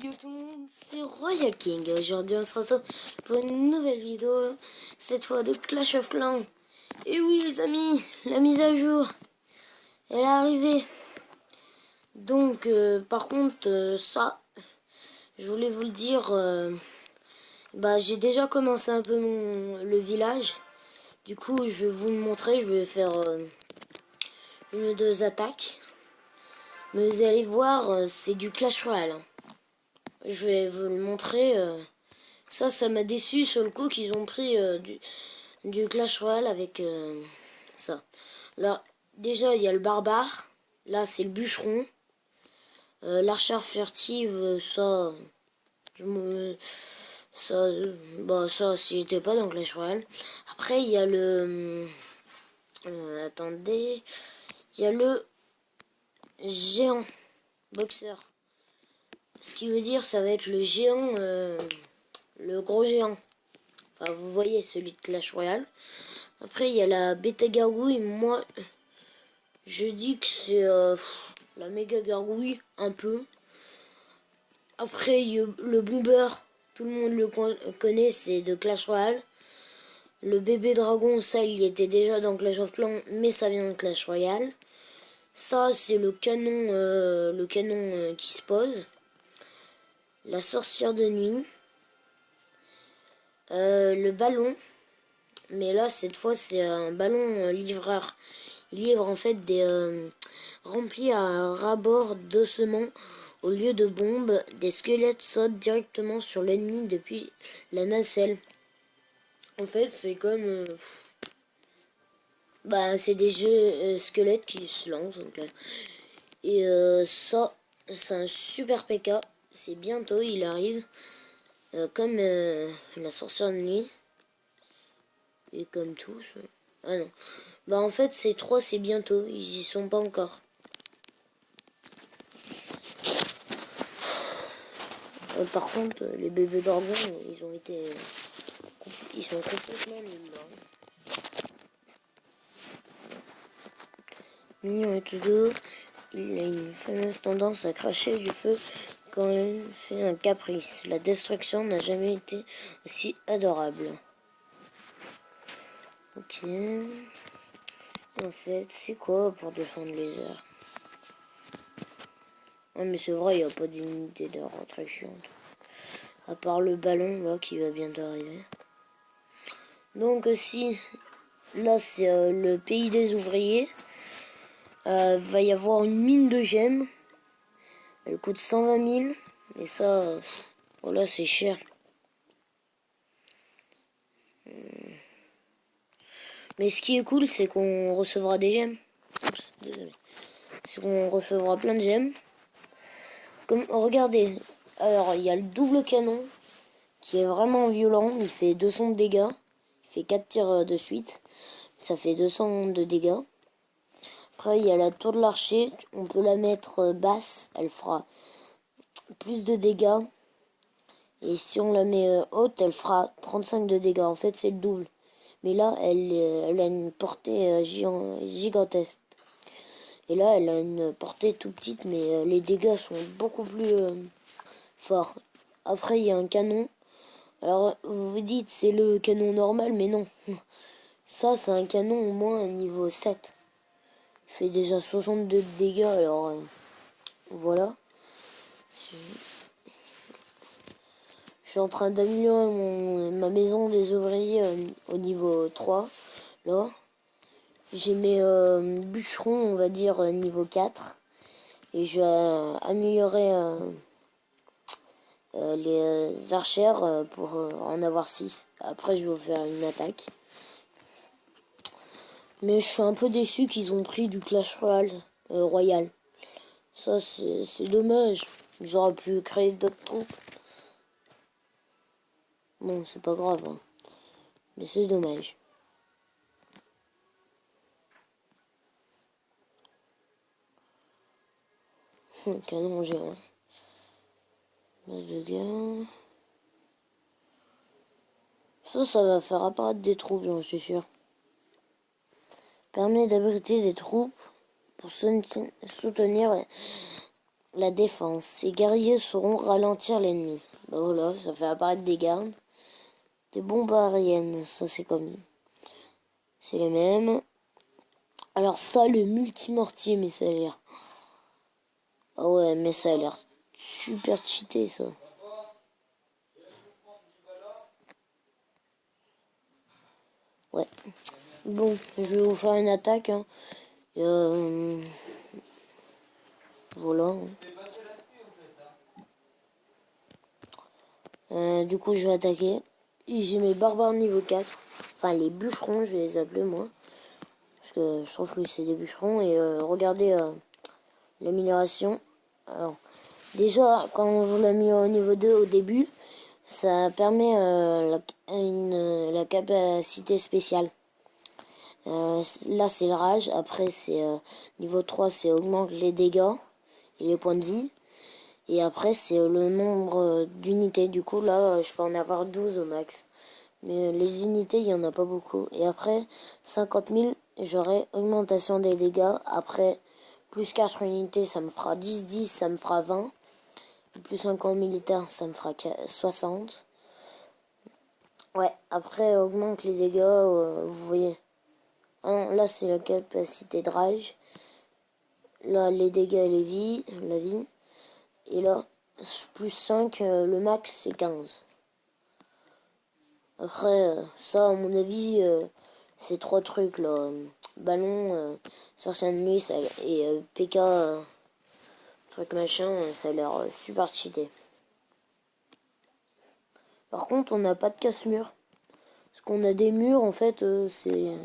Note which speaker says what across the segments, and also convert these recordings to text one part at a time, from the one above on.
Speaker 1: Yo tout le monde, c'est Royal King. Aujourd'hui on se retrouve pour une nouvelle vidéo, cette fois de Clash of Clans. Et oui les amis, la mise à jour, elle est arrivée. Donc par contre ça, je voulais vous le dire, j'ai déjà commencé un peu le village. Du coup je vais vous le montrer, je vais faire une ou deux attaques. Mais vous allez voir, c'est du Clash Royale. Je vais vous le montrer. Ça m'a déçu sur le coup qu'ils ont pris du Clash Royale avec ça. Là, déjà, il y a le barbare. Là, c'est le bûcheron. L'archer furtive, ça... ça, c'était pas dans Clash Royale. Après, il y a le... attendez... Il y a le géant boxeur. Ce qui veut dire, ça va être le géant... le gros géant. Enfin, vous voyez, celui de Clash Royale. Après, il y a la bêta gargouille. Moi, je dis que c'est la méga gargouille, un peu. Après, il y a le bomber. Tout le monde le connaît, c'est de Clash Royale. Le bébé dragon, ça, il y était déjà dans Clash of Clans, mais ça vient de Clash Royale. Ça, c'est le canon qui se pose. La sorcière de nuit. Le ballon. Mais là, cette fois, c'est un ballon livreur. Il livre en fait des remplis à ras-bord d'ossements au lieu de bombes. Des squelettes sautent directement sur l'ennemi depuis la nacelle. En fait, c'est comme... c'est des jeux squelettes qui se lancent. Donc, là. Et ça, c'est un super PK. C'est bientôt, il arrive. Comme la sorcière de nuit. Et comme tous. Ah non. En fait, ces trois, c'est bientôt. Ils y sont pas encore. Par contre, les bébés dragons, ils sont complètement nuls. Mignon et tout doux, il a une fameuse tendance à cracher du feu quand il fait un caprice. La destruction n'a jamais été aussi adorable. Ok. En fait, c'est quoi pour défendre les airs? Ah mais c'est vrai, il n'y a pas d'unité d'air très chiante. À part le ballon là qui va bientôt arriver. Donc si là c'est le pays des ouvriers, va y avoir une mine de gemmes. Elle coûte 120 000. Et ça, voilà, c'est cher. Mais ce qui est cool, c'est qu'on recevra des gemmes. Oups, désolé. C'est qu'on recevra plein de gemmes. Comme, regardez. Alors, il y a le double canon qui est vraiment violent. Il fait 200 de dégâts. Il fait 4 tirs de suite. Ça fait 200 de dégâts. Après, il y a la tour de l'archer. On peut la mettre basse. Elle fera plus de dégâts. Et si on la met haute, elle fera 35 de dégâts. En fait, c'est le double. Mais là, elle a une portée gigantesque. Et là, elle a une portée tout petite, mais les dégâts sont beaucoup plus forts. Après, il y a un canon. Alors, vous vous dites, c'est le canon normal, mais non. Ça, c'est un canon au moins niveau 7. Il fait déjà 62 de dégâts, alors voilà. Je suis en train d'améliorer ma maison des ouvriers au niveau 3. Là, j'ai mes bûcherons, on va dire, niveau 4. Et je vais améliorer les archères pour en avoir 6. Après, je vais faire une attaque. Mais je suis un peu déçu qu'ils ont pris du Clash Royale. Ça, c'est dommage. J'aurais pu créer d'autres troupes. Bon, c'est pas grave. Hein. Mais c'est dommage. Canon géant. Base de guerre. Ça va faire apparaître des troupes, j'en suis sûr. Permet d'abriter des troupes pour soutenir La défense. Ces guerriers sauront ralentir l'ennemi. Bah voilà, ça fait apparaître des gardes. Des bombes aériennes, ça c'est comme... C'est les mêmes. Alors ça, le multimortier, mais ça a l'air... Ah ouais, mais ça a l'air super cheaté, ça. Ouais. Bon, je vais vous faire une attaque. Hein. Voilà. Du coup, je vais attaquer. Et j'ai mes barbares niveau 4. Enfin, les bûcherons, je vais les appeler, moi. Parce que je trouve que c'est des bûcherons. Et regardez l'amélioration. Alors, déjà, quand on vous l'a mis au niveau 2 au début, ça permet la capacité spéciale. Là, c'est le rage. Après, c'est niveau 3, c'est augmente les dégâts et les points de vie. Et après, c'est le nombre d'unités. Du coup, là, je peux en avoir 12 au max. Mais les unités, il n'y en a pas beaucoup. Et après, 50 000, j'aurai augmentation des dégâts. Après, plus 4 unités, ça me fera 10, ça me fera 20. Plus un camp militaire, ça me fera 60. Ouais, après, augmente les dégâts, vous voyez. Ah non, là, c'est la capacité de rage. Là, les dégâts et la vie. Et là, plus 5, le max, c'est 15. Après, ça, à mon avis, ces trois trucs là, ballon, sorcier ennemi et PK, truc machin, ça a l'air super cheaté. Par contre, on n'a pas de casse-mur. Parce qu'on a des murs, en fait, c'est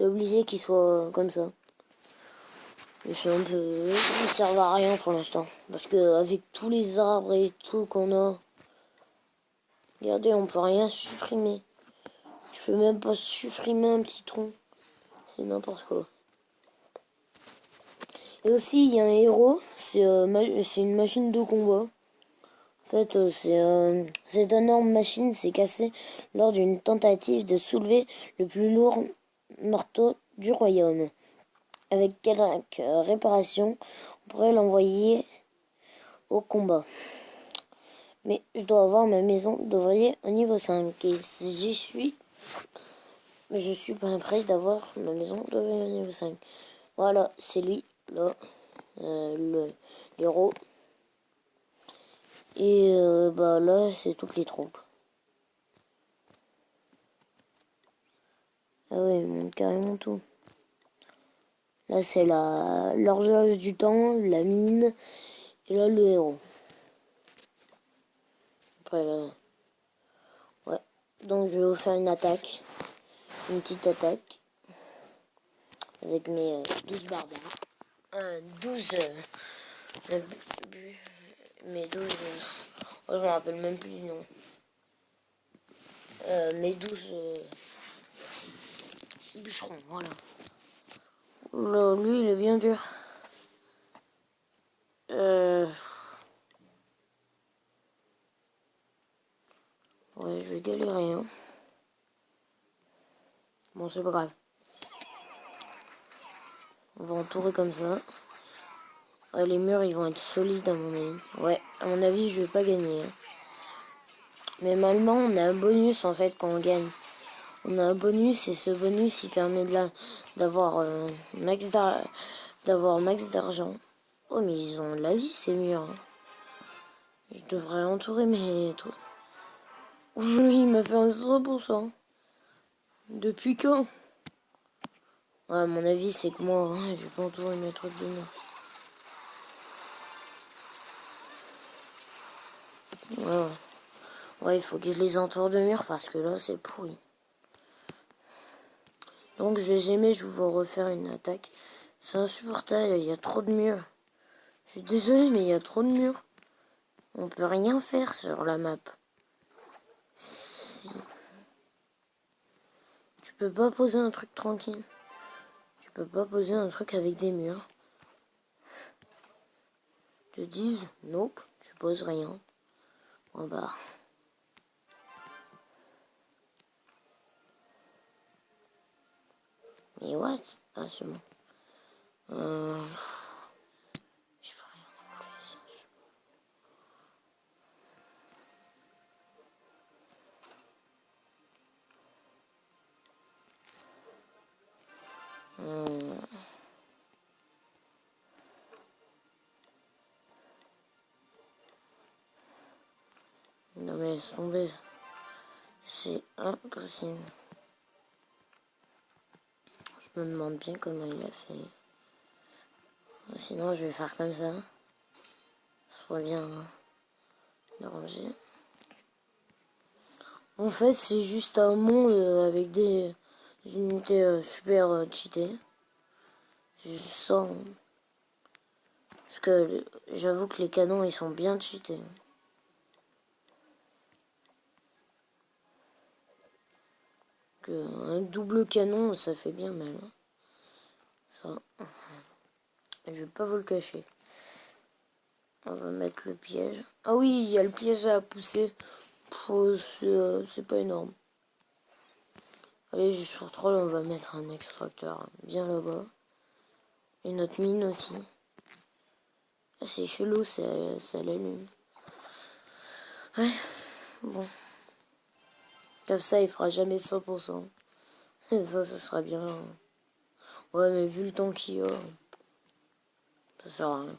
Speaker 1: obligé qu'ils soient comme ça. Ils servent à rien pour l'instant. Parce que avec tous les arbres et tout qu'on a, regardez, on peut rien supprimer. Je peux même pas supprimer un petit tronc. C'est n'importe quoi. Et aussi, il y a un héros. C'est une machine de combat. En fait, cette énorme machine s'est cassée lors d'une tentative de soulever le plus lourd marteau du royaume. Avec quelques réparations, on pourrait l'envoyer au combat. Mais je dois avoir ma maison d'ouvrier au niveau 5. Et j'y suis. Mais je suis pas prêt d'avoir ma maison d'ouvrier au niveau 5. Voilà, c'est lui, là. L'héros. Et bah là, c'est toutes les troupes. Ah ouais, il monte carrément tout. Là, c'est l'horloge du temps, la mine, et là, le héros. Après, là... Ouais. Donc, je vais vous faire une attaque. Une petite attaque. Avec mes 12 barbares. 12... mes 12... oh, je me rappelle même plus du nom. Mes 12... bûcherons, voilà. Là, lui, il est bien dur. Ouais, je vais galérer, hein. Bon, c'est pas grave. On va entourer comme ça. Ouais, les murs, ils vont être solides, à mon avis. Ouais, à mon avis, je vais pas gagner. Hein. Mais normalement, on a un bonus, en fait, quand on gagne. On a un bonus, et ce bonus, il permet d'avoir max d'argent. Oh, mais ils ont de la vie, ces murs. Hein. Je devrais entourer mes trucs. Oui, il m'a fait un 100%. Depuis quand? Ouais, à mon avis, c'est que moi, hein, je vais pas entourer mes trucs de mur. Ouais. Ouais, il faut que je les entoure de murs parce que là, c'est pourri. Donc, je vais aimer, je vais refaire une attaque. C'est insupportable, il y a trop de murs. Je suis désolé, mais il y a trop de murs. On peut rien faire sur la map. Si... Tu peux pas poser un truc tranquille. Tu peux pas poser un truc avec des murs. Te disent, nope, tu poses rien. Bon bah... Mais what? Ah, c'est bon. Je peux rien. Non mais laisse tomber. C'est impossible. Je me demande bien comment il a fait. Sinon je vais faire comme ça. Soit bien arrangé. En fait c'est juste un monde avec des unités super cheatées. C'est juste ça. Hein. Parce que j'avoue que les canons ils sont bien cheatés. Un double canon ça fait bien mal. Hein. Ça. Je vais pas vous le cacher. On va mettre le piège. Ah oui, il y a le piège à pousser. C'est pas énorme. Allez, juste pour troll, on va mettre un extracteur bien là-bas. Et notre mine aussi. Ah, c'est chelou, ça l'allume. Ouais, bon. Comme ça, il fera jamais 100%. Ça sera bien. Ouais, mais vu le temps qu'il y a, ça sert à rien.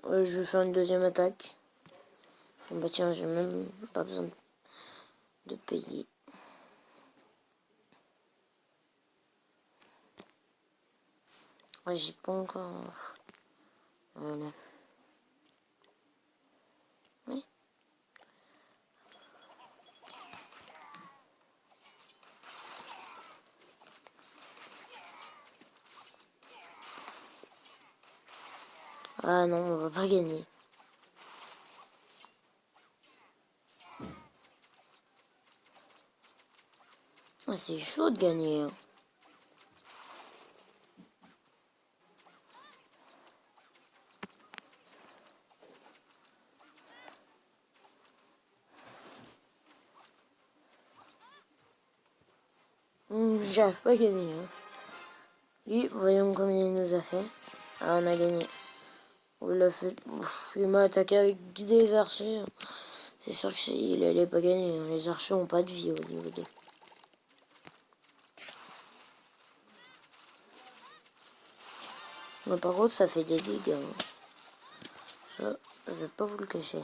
Speaker 1: Ouais, je vais faire une deuxième attaque. Bah tiens, j'ai même pas besoin de payer. Ouais, j'y pas encore. Voilà. Oui. Ah non, on va pas gagner. Ah, c'est chaud de gagner. Hein. J'arrive pas à gagner. Hein. Lui, voyons combien il nous a fait. Ah, on a gagné. On l'a fait. Il m'a attaqué avec des archers. C'est sûr qu'il allait pas gagner. Hein. Les archers ont pas de vie au niveau 2. Mais par contre, ça fait des dégâts. Hein. Ça, je vais pas vous le cacher.